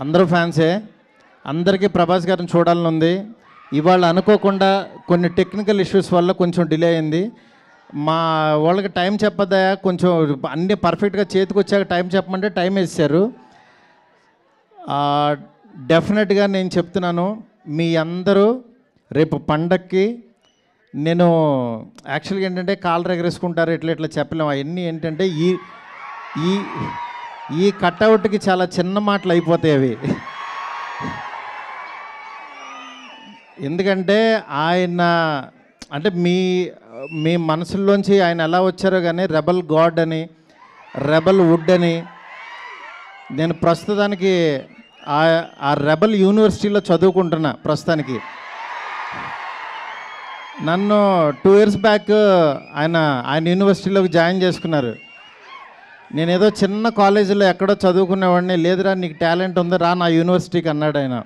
అందరూ ఫ్యాన్సే. అందరికీ ప్రభాస్ గారిని చూడాలని ఉంది. ఇవాళ అనుకోకుండా కొన్ని టెక్నికల్ ఇష్యూస్ వల్ల కొంచెం డిలే అయింది. మా వాళ్ళకి టైం చెప్పదా, కొంచెం అన్నీ పర్ఫెక్ట్గా చేతికి వచ్చాక టైం చెప్పమంటే టైం వేసారు. డెఫినెట్గా నేను చెప్తున్నాను, మీ అందరూ రేపు పండక్కి నేను యాక్చువల్గా ఏంటంటే కాళ్ళు ఎగరేసుకుంటారు, ఇట్లా చెప్పలేము. అవన్నీ ఏంటంటే ఈ కట్అవుట్కి చాలా చిన్న మాటలు అయిపోతాయి అవి. ఎందుకంటే ఆయన అంటే మీ మనసుల్లోంచి ఆయన ఎలా వచ్చారో కానీ రెబల్ గాడ్ అని, రెబల్ వుడ్ అని. నేను ప్రస్తుతానికి ఆ రెబల్ యూనివర్సిటీలో చదువుకుంటున్నా ప్రస్తుతానికి. నన్ను 2 years బ్యాక్ ఆయన యూనివర్సిటీలోకి జాయిన్ చేసుకున్నారు. నేనేదో చిన్న కాలేజీలో ఎక్కడో చదువుకునేవాడిని. లేదురా నీకు టాలెంట్ ఉందా రా నా యూనివర్సిటీకి అన్నాడు ఆయన.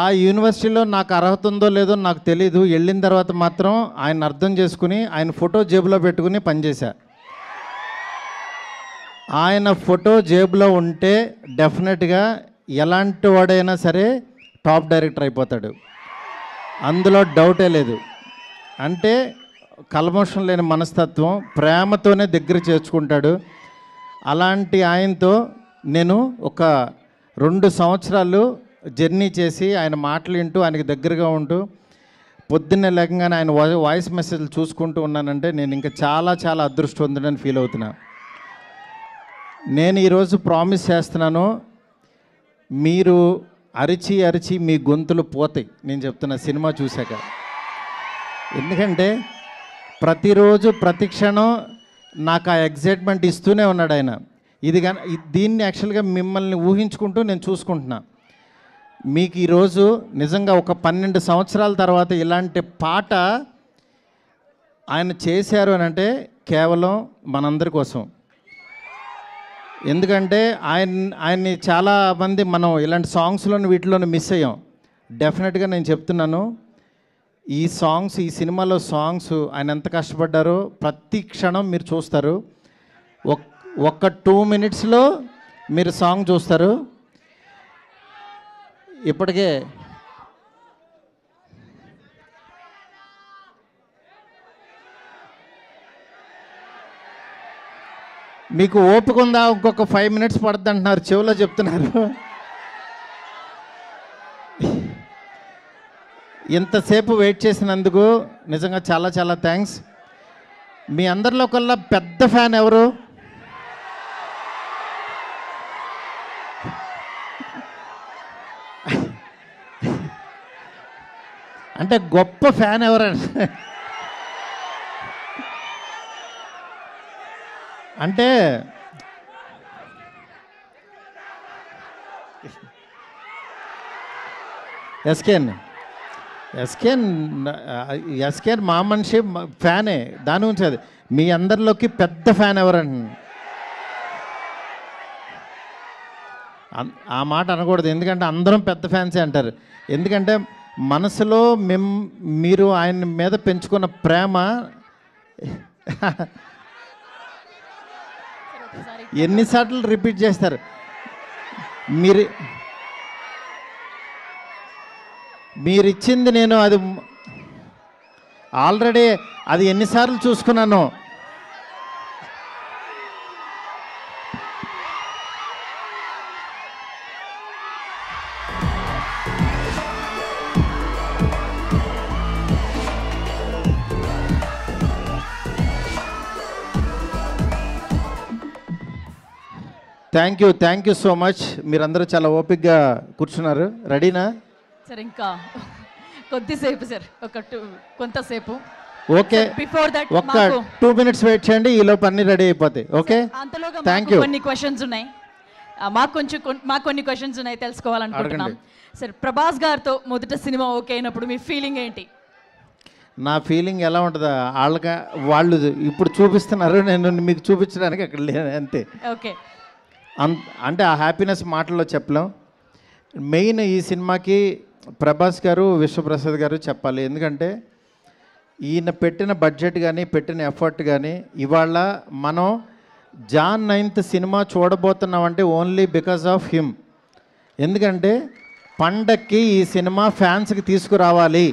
ఆ యూనివర్సిటీలో నాకు అర్హత ఉందో లేదో నాకు తెలీదు. వెళ్ళిన తర్వాత మాత్రం ఆయన అర్థం చేసుకుని ఆయన ఫోటో జేబులో పెట్టుకుని పనిచేశా. ఆయన ఫోటో జేబులో ఉంటే డెఫినెట్గా ఎలాంటి వాడైనా సరే టాప్ డైరెక్టర్ అయిపోతాడు, అందులో డౌటే లేదు. అంటే కల్మషం లేని మనస్తత్వం, ప్రేమతోనే దగ్గర చేర్చుకుంటాడు. అలాంటి ఆయనతో నేను ఒక 2 సంవత్సరాలు జర్నీ చేసి ఆయన మాటలు వింటూ ఆయనకి దగ్గరగా ఉంటూ పొద్దున్నే లేకగానే ఆయన వాయిస్ మెసేజ్లు చూసుకుంటూ ఉన్నానంటే నేను ఇంకా చాలా చాలా అదృష్టవంతుడని ఫీల్ అవుతున్నా. నేను ఈరోజు ప్రామిస్ చేస్తున్నాను, మీరు అరిచి అరిచి మీ గొంతులు పోతాయి నేను చెప్తున్నా సినిమా చూశాక. ఎందుకంటే ప్రతిరోజు ప్రతి క్షణం నాకు ఆ ఎగ్జైట్మెంట్ ఇస్తూనే ఉన్నాడు ఆయన. దీన్ని యాక్చువల్గా మిమ్మల్ని ఊహించుకుంటూ నేను చూసుకుంటున్నా. మీకు ఈరోజు నిజంగా ఒక 12 సంవత్సరాల తర్వాత ఇలాంటి పాట ఆయన చేశారు అని అంటే కేవలం మనందరి కోసం. ఎందుకంటే ఆయన్ని చాలామంది మనం ఇలాంటి సాంగ్స్లోని వీటిలోని మిస్ అయ్యాం. డెఫినెట్గా నేను చెప్తున్నాను, ఈ సినిమాలో సాంగ్స్ ఆయన ఎంత కష్టపడ్డారో ప్రతి క్షణం మీరు చూస్తారు. ఒక్క 2 minutesలో మీరు సాంగ్ చూస్తారు. ఇప్పటికే మీకు ఓపిక ఉందా, ఇంకొక 5 minutes పడుతుంది అంటున్నారు, చెవిలో చెప్తున్నారు. ఇంతసేపు వెయిట్ చేసినందుకు నిజంగా చాలా చాలా థ్యాంక్స్. మీ అందరిలో కల్లా పెద్ద ఫ్యాన్ ఎవరు? అంటే గొప్ప ఫ్యాన్ ఎవరంటే అంటే ఎస్కేన్ మా మనిషి ఫ్యానే, దాని గురించి అది. మీ అందరిలోకి పెద్ద ఫ్యాన్ ఎవరండి? ఆ మాట అనకూడదు, ఎందుకంటే అందరం పెద్ద ఫ్యాన్సే అంటారు. ఎందుకంటే మనసులో మీరు ఆయన మీద పెంచుకున్న ప్రేమ ఎన్నిసార్లు రిపీట్ చేస్తారు. మీరిచ్చింది నేను అది ఆల్రెడీ అది ఎన్నిసార్లు చూసుకున్నాను. Thank you so much. మీరందరూ చాలా ఓపిక్గా కూర్చున్నారు. రెడీనా సార్? ఇంకా కొద్దిసేపు సార్, కొంతసేపు. ఓకే, ఒక్క 2 minutes వెయిట్ చేయండి, ఈలోపు అన్ని రెడీ అయిపోతాయి. Okay, thank you. కొన్ని క్వశ్చన్స్ ఉన్నాయి, మాకు కొన్ని క్వశ్చన్స్ ఉన్నాయి, తెలుసుకోవాలనుకుంటున్నాం. సార్, ప్రభాస్ గారితో మొదట సినిమా ఓకే అయినప్పుడు మీ ఫీలింగ్ ఏంటి? నా ఫీలింగ్ ఎలా ఉంటుందా, వాళ్ళు ఇప్పుడు చూపిస్తున్నారు, నేను మీకు చూపించడానికి అక్కడ లేదు అంతే. ఓకే, అంటే ఆ హ్యాపీనెస్ మాటల్లో చెప్పలేం. మెయిన్ ఈ సినిమాకి ప్రభాస్ గారు, విశ్వప్రసాద్ గారు చెప్పాలి. ఎందుకంటే ఈయన పెట్టిన బడ్జెట్ కానీ పెట్టిన ఎఫర్ట్ కానీ ఇవాళ మనం జాన్ 9th సినిమా చూడబోతున్నామంటే ఓన్లీ బికాస్ ఆఫ్ హిమ్. ఎందుకంటే పండక్కి ఈ సినిమా ఫ్యాన్స్కి తీసుకురావాలి.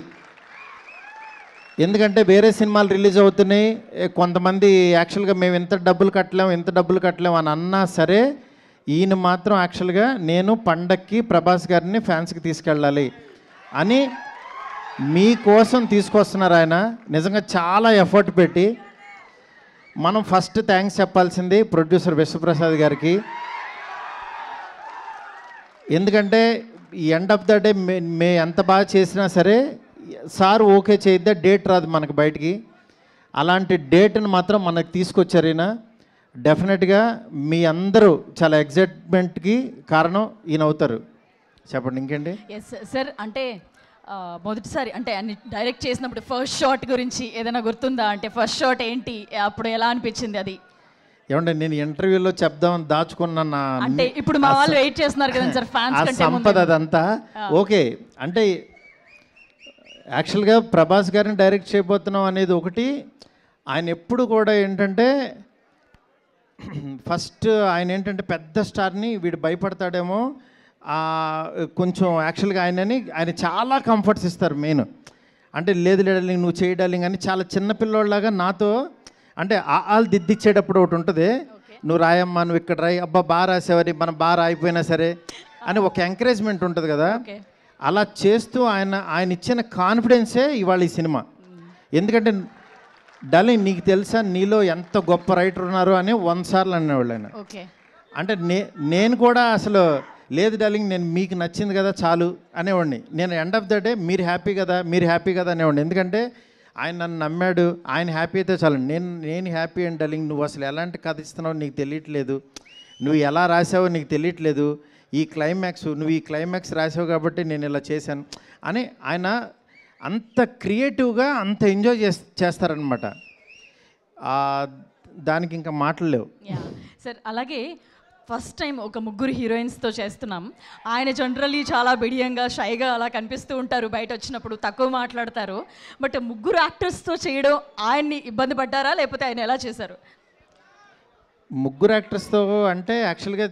ఎందుకంటే వేరే సినిమాలు రిలీజ్ అవుతున్నాయి, కొంతమంది యాక్చువల్గా మేము ఇంత డబ్బులు కట్టలేము అని అన్నా సరే, ఈయన మాత్రం యాక్చువల్గా నేను పండక్కి ప్రభాస్ గారిని ఫ్యాన్స్కి తీసుకెళ్ళాలి అని మీకోసం తీసుకొస్తున్నారు ఆయన. నిజంగా చాలా ఎఫర్ట్ పెట్టి. మనం ఫస్ట్ థ్యాంక్స్ చెప్పాల్సింది ప్రొడ్యూసర్ విశ్వప్రసాద్ గారికి. ఎందుకంటే ఎండ్ ఆఫ్ ద డే మే ఎంత బాగా చేసినా సరే సార్ ఓకే చేయిద్దా డేట్ రాదు మనకు బయటికి. అలాంటి డేట్ని మాత్రం మనకు తీసుకొచ్చారు ఈయన. డెఫినెట్గా మీ అందరూ చాలా ఎగ్జైట్మెంట్కి కారణం ఈయన అవుతారు. చెప్పండి ఇంకేంటి. ఎస్ సార్, అంటే మొదటిసారి అంటే అన్ని డైరెక్ట్ చేసినప్పుడు ఫస్ట్ షాట్ గురించి ఏదైనా గుర్తుందా? అంటే ఫస్ట్ షాట్ ఏంటి, అప్పుడు ఎలా అనిపించింది అది? ఏమంటే నేను ఇంటర్వ్యూలో చెప్దామని దాచుకున్నా, అంటే ఇప్పుడు మా వాళ్ళు వెయిట్ చేస్తున్నారు కదా సార్ ఫ్యాన్స్ కంటే సంపద అదంతా ఓకే. అంటే యాక్చువల్గా ప్రభాస్ గారిని డైరెక్ట్ చేయబోతున్నాం అనేది ఒకటి. ఆయన ఎప్పుడు కూడా ఏంటంటే ఫస్ట్ ఆయన ఏంటంటే పెద్ద స్టార్ని వీడు భయపడతాడేమో కొంచెం. యాక్చువల్గా ఆయన చాలా కంఫర్ట్స్ ఇస్తారు మెయిన్. అంటే లేదు డార్లింగ్ నువ్వు చేయడాలింగ్ అని చాలా చిన్నపిల్లోళ్ళలాగా నాతో అంటే వాళ్ళు దిద్దిచ్చేటప్పుడు ఒకటి ఉంటుంది, నువ్వు రాయమ్మా నువ్వు ఇక్కడ రాయి, అబ్బా బాగా రాసేవారి మనం బాగా రాయిపోయినా సరే అని ఒక ఎంకరేజ్మెంట్ ఉంటుంది కదా. అలా చేస్తూ ఆయన ఇచ్చిన కాన్ఫిడెన్సే ఇవాళ ఈ సినిమా. ఎందుకంటే డార్లింగ్ నీకు తెలుసా నీలో ఎంత గొప్ప రైటర్ ఉన్నారు అని 100 సార్లు అనేవాళ్ళు ఆయన. అంటే నేను కూడా అసలు లేదు డార్లింగ్ నేను మీకు నచ్చింది కదా చాలు అనేవాడిని. నేను ఎండ్ ఆఫ్ ద డే మీరు హ్యాపీ కదా అనేవాడిని. ఎందుకంటే ఆయన నన్ను నమ్మాడు, ఆయన హ్యాపీ అయితే చాలు. నేను హ్యాపీ అండ్ డార్లింగ్ నువ్వు అసలు ఎలాంటి కథ ఇస్తున్నావు నీకు తెలియట్లేదు, నువ్వు ఎలా రాసావో నీకు తెలియట్లేదు, నువ్వు ఈ క్లైమాక్స్ రాసావు కాబట్టి నేను ఇలా చేశాను అని ఆయన అంత క్రియేటివ్గా అంత ఎంజాయ్ చేస్తారనమాట. దానికి ఇంకా మాటలు లేవు సార్. అలాగే ఫస్ట్ టైం ఒక ముగ్గురు హీరోయిన్స్తో చేస్తున్నాం. ఆయన జనరల్లీ చాలా బిడియంగా షైగా అలా కనిపిస్తూ ఉంటారు, బయట వచ్చినప్పుడు తక్కువ మాట్లాడతారు. బట్ ముగ్గురు యాక్టర్స్తో చేయడం ఆయన్ని ఇబ్బంది పడ్డారా, లేకపోతే ఆయన ఎలా చేశారు? ముగ్గురు యాక్టర్స్తో అంటే యాక్చువల్గా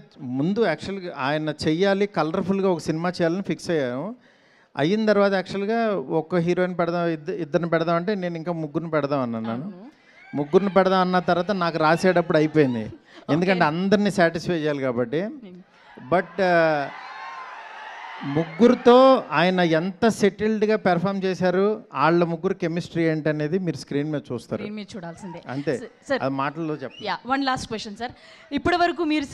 ఆయన చెయ్యాలి, కలర్ఫుల్గా ఒక సినిమా చేయాలని ఫిక్స్ అయ్యాము. అయిన తర్వాత యాక్చువల్గా ఒక హీరోయిన్ పెడదాం, ఇద్దరిని పెడదాం అంటే నేను ఇంకా ముగ్గురిని పెడదాం అన్నాను. ముగ్గురిని పెడదాం అన్న తర్వాత నాకు రాసేటప్పుడు అయిపోయింది, ఎందుకంటే అందరినీ సాటిస్ఫై చేయాలి కాబట్టి. బట్ ముగ్గురుతో ఆయన ఎంత సెటిల్డ్గా పెర్ఫామ్ చేశారు, వాళ్ళ ముగ్గురు కెమిస్ట్రీ ఏంటి అనేది మీరు స్క్రీన్ మీద చూస్తారు, చూడాల్సిందే. అంతే, అది మాటల్లో చెప్పండి. One last question sir. ఇప్పటి వరకు మీరు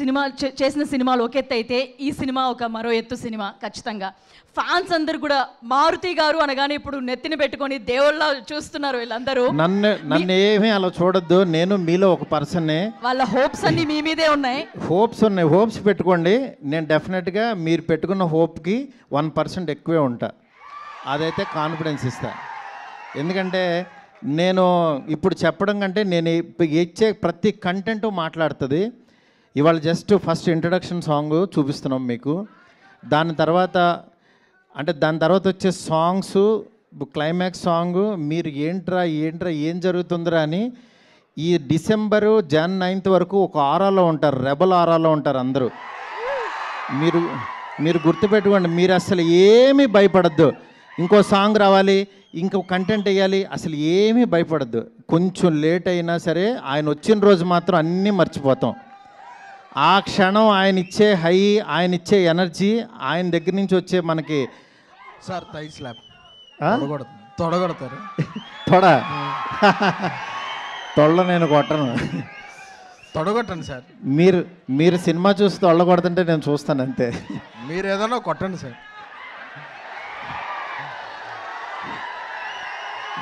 చేసిన సినిమాలు ఒక ఎత్తు అయితే ఈ సినిమా ఒక మరో ఎత్తు సినిమా ఖచ్చితంగా. ఫ్యాన్స్ అందరు కూడా మారుతి గారు అనగానే ఇప్పుడు నెత్తిని పెట్టుకొని దేవుళ్ళ చూస్తున్నారు వీళ్ళందరూ. నన్ను ఏమీ అలా చూడొద్దు, నేను మీలో ఒక పర్సన్నే. వాళ్ళ హోప్స్ అన్ని మీ మీదే ఉన్నాయి. హోప్స్ పెట్టుకోండి. నేను డెఫినెట్గా మీరు పెట్టుకున్న హోప్కి 1% ఎక్కువే ఉంటా, అదైతే కాన్ఫిడెన్స్ ఇస్తా. ఎందుకంటే నేను ఇప్పుడు చెప్పడం కంటే నేను ఇచ్చే ప్రతి కంటెంట్ మాట్లాడుతుంది. ఇవాళ జస్ట్ ఫస్ట్ ఇంట్రడక్షన్ సాంగ్ చూపిస్తున్నాం మీకు. దాని తర్వాత వచ్చే సాంగ్స్, క్లైమాక్స్ సాంగ్ మీరు ఏంట్రా ఏం జరుగుతుందిరా అని ఈ డిసెంబరు Jan 9th వరకు ఒక ఆరాలో ఉంటారు, రెబల్ ఆరాలో ఉంటారు అందరూ. మీరు గుర్తుపెట్టుకోండి, మీరు అసలు ఏమీ భయపడద్దు. ఇంకో సాంగ్ రావాలి, ఇంకో కంటెంట్ వేయాలి, అసలు ఏమీ భయపడద్దు. కొంచెం లేట్ అయినా సరే ఆయన వచ్చిన రోజు మాత్రం అన్నీ మర్చిపోతాం. ఆ క్షణం ఆయన ఇచ్చే హై, ఆయన ఇచ్చే ఎనర్జీ, ఆయన దగ్గర నుంచి వచ్చే మనకి సార్ థై స్లాప్ తొడగొడతారు. తొళ్ళ నేను కొట్టను, తొడగొట్టండి సార్. మీరు సినిమా చూసి తొళ్ళ కొడుతుంటే నేను చూస్తాను అంతే. మీరు ఏదైనా కొట్టండి సార్.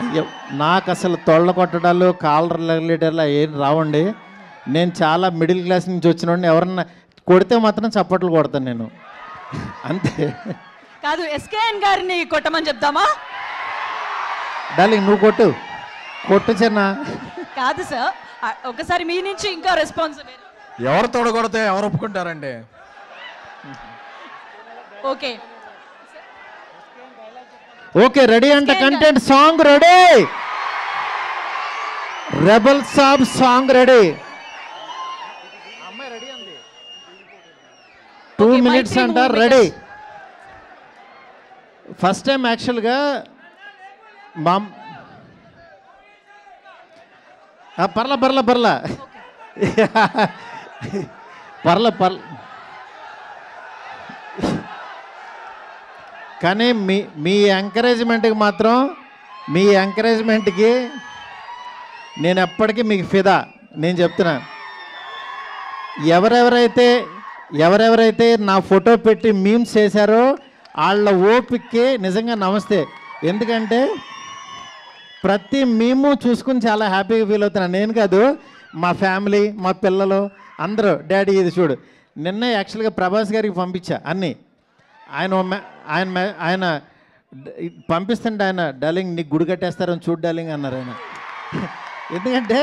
అయ్యో నాకు అసలు తొళ్ళ కొట్టడాలు, కాలర్ రెగ్యులేటర్లు ఏం రావండి. నేను చాలా మిడిల్ క్లాస్ నుంచి వచ్చిన ఎవరన్నా కొడితే మాత్రం చప్పట్లు కొడతాను నేను, అంతే. కాదు SKN గారిని కొట్టమని చెప్దామా? డార్లింగ్ నువ్వు కొట్టు చిన్న. కాదు సార్, ఒకసారి మీ నుంచి ఇంకా రెస్పాన్స్. ఎవరు తొడగొడితే ఎవరు ఒప్పుకుంటారండి? ఓకే రెడీ అంటే కంటెంట్ సాంగ్ రెడీ, రెబల్ సాబ్ సాంగ్ రెడీ. minutes అంట రెడీ. ఫస్ట్ టైం యాక్చువల్గా పర్ల కానీ మీ ఎంకరేజ్మెంట్కి మాత్రం మీ ఎంకరేజ్మెంట్కి నేను ఎప్పటికీ మీకు ఫిదా. నేను చెప్తున్నా, ఎవరెవరైతే నా ఫోటో పెట్టి మీమ్స్ చేశారో వాళ్ళ ఓపిక్కి నిజంగా నమస్తే. ఎందుకంటే ప్రతి మీము చూసుకుని చాలా హ్యాపీగా ఫీల్ అవుతున్నాను. నేను కాదు, మా ఫ్యామిలీ, మా పిల్లలు అందరూ డాడీ ఇది చూడు. నిన్న యాక్చువల్గా ప్రభాస్ గారికి పంపించా అన్నీ. ఆయన పంపిస్తుంటే ఆయన డార్లింగ్ నీకు గుడి కట్టేస్తారని చూడు డార్లింగ్ అన్నారు ఆయన. ఎందుకంటే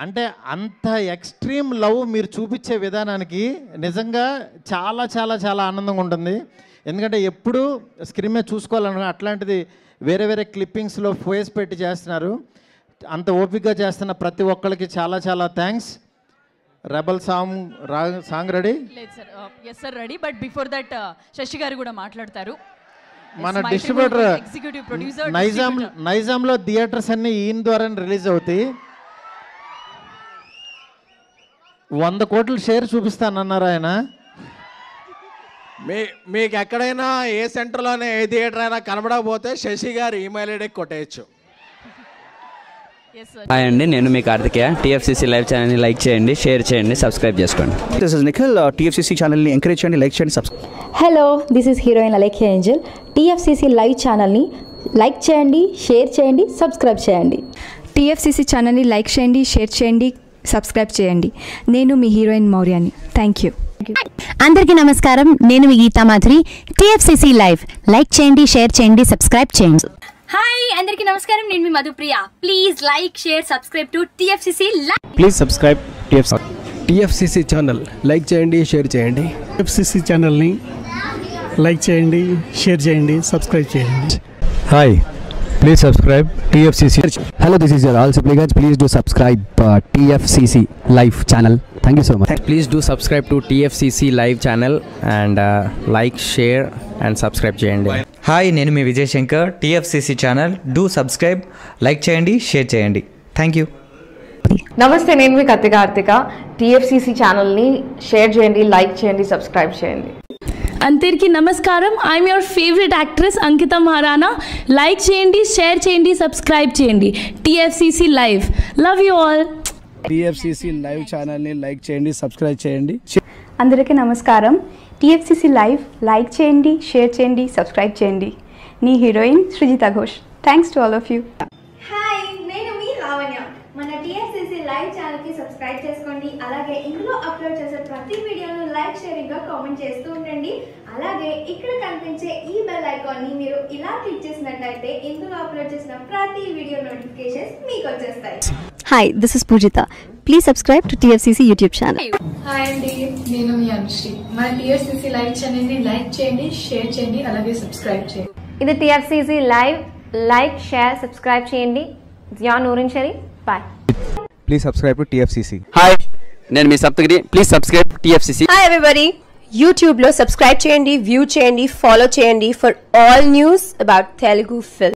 అంటే అంత ఎక్స్ట్రీమ్ లవ్ మీరు చూపించే విధానానికి నిజంగా చాలా చాలా చాలా ఆనందంగా ఉంటుంది. ఎందుకంటే ఎప్పుడు స్క్రీన్ మీద చూసుకోవాలనుకో అట్లాంటిది వేరే క్లిప్పింగ్స్లో ఫేస్ పెట్టి చేస్తున్నారు. అంత ఓపికగా చేస్తున్న ప్రతి ఒక్కరికి చాలా చాలా థ్యాంక్స్. Rebel song ready? లేదు sir, yes sir ready. But before that Shashi garu కూడా మాట్లాడతారు. మన డిస్ట్రిబ్యూటర్ ఎగ్జిక్యూటివ్ ప్రొడ్యూసర్ నైజాంలో థియేటర్స్ అన్నీ ఈయన ద్వారా రిలీజ్ అవుతాయి. 100 కోట్ల షేర్ చూపిస్తానన్నారు ఆయన. మీకు ఎక్కడైనా ఏ సెంటర్లోనే ఏ థియేటర్ అయినా కనబడకపోతే శశి గారు ఈమెయిల్ ఐడికి కొట్టేయచ్చు. హాయ్ అండి, నేను మీ కార్తికేయ. టీఎఫ్సీసీ లైవ్ ఛానల్ని లైక్ చేయండి, షేర్ చేయండి, సబ్స్క్రైబ్ చేసుకోండి. This is Nikhil. టీఎఫ్సీసీ ఛానల్ని ఎంకరేజ్ చేయండి, లైక్ చేయండి, subscribe. Hello, this is heroine Alekhya Angel. TFCC live ఛానల్ని లైక్ చేయండి, షేర్ చేయండి, సబ్స్క్రైబ్ చేయండి. టీఎఫ్సీసీ ఛానల్ని లైక్ చేయండి, షేర్ చేయండి, సబ్స్క్రైబ్ చేయండి. నేను మీ హీరోయిన్ మౌర్యాని. Thank you. అందరికీ నమస్కారం, నేను మీ Geetha Madhuri. TFCC live like చేయండి, షేర్ చేయండి, సబ్స్క్రైబ్ చేయండి. హాయ్ అందరికీ నమస్కారం, నేను మీ Madhupriya. Please like share subscribe to TFCC live. Please subscribe TFCC channel. Like చేయండి, షేర్ చేయండి. టీఎఫ్సీసీ ఛానల్ని లైక్ చేయండి, షేర్ చేయండి, సబ్స్క్రైబ్ చేయండి. Hi, please subscribe TFCC. Hello, this is your all Sipligunj. Please do subscribe TFCC live channel. Thank you so much. Please do subscribe to TFCC live channel and like, share and subscribe చేయండి. Hi, నేను మీ Vijay Shankar. TFCC channel do subscribe, like చేయండి, share చేయండి. Thank you. నమస్తే, నేను మీ Karthika. TFCC ఛానల్ని share చేయండి, like చేయండి, సబ్స్క్రైబ్ చేయండి. అందరికీ నమస్కారం, I'm your favourite actress Ankita Maharana. Like చేయండి, షేర్ చేయండి, సబ్స్క్రైబ్ చేయండి. TFCC live, love you all. TFCC live ఛానల్ని లైక్ చేయండి, సబ్స్క్రైబ్ చేయండి. అందరికీ నమస్కారం. టీఎఫ్సీసీ లైవ్ లైక్ చేయండి, షేర్ చేయండి, సబ్స్క్రైబ్ చేయండి. నీ heroine Srujitha Ghosh. Thanks to all of you. Hi, నేను మీ లావణ్య. మన టీఎఫ్సీసీ లైవ్ ఛానల్కి సబ్స్క్రైబ్ చేసుకోండి. అలాగే ఇందులో అప్లోడ్ చేసే ప్రతి వీడియోను లైక్, షేరింగ్గా కామెంట్ చేస్తూ ఉండండి. అలాగే ఇక్కడ కనిపించే ఈ బెల్ ఐకాన్ని మీరు ఇలా క్లిక్ చేసినట్లయితే ఇందులో అప్లోడ్ చేసిన ప్రతి వీడియో నోటిఫికేషన్స్ మీకు వచ్చేస్తాయి. Hi, this is Poojitha. Please subscribe to TFCC YouTube channel. Hi అండి, నేను మీ అనుశ్రీ. మన టీఎఫ్సీసీ లైవ్ ఛానల్ని లైక్ చేయండి, షేర్ చేయండి, అలాగే సబ్స్క్రైబ్ చేయండి. ఇది TFCC live, like, share, subscribe చేయండి. Zia Noorin Shari. Bye. Please subscribe to TFCC. Hi, నేను మీ Saptagiri. Please subscribe TFCC. Hi everybody, యూట్యూబ్లో సబ్స్క్రైబ్ చేయండి, వ్యూ చేయండి, ఫాలో చేయండి for all news about Telugu film.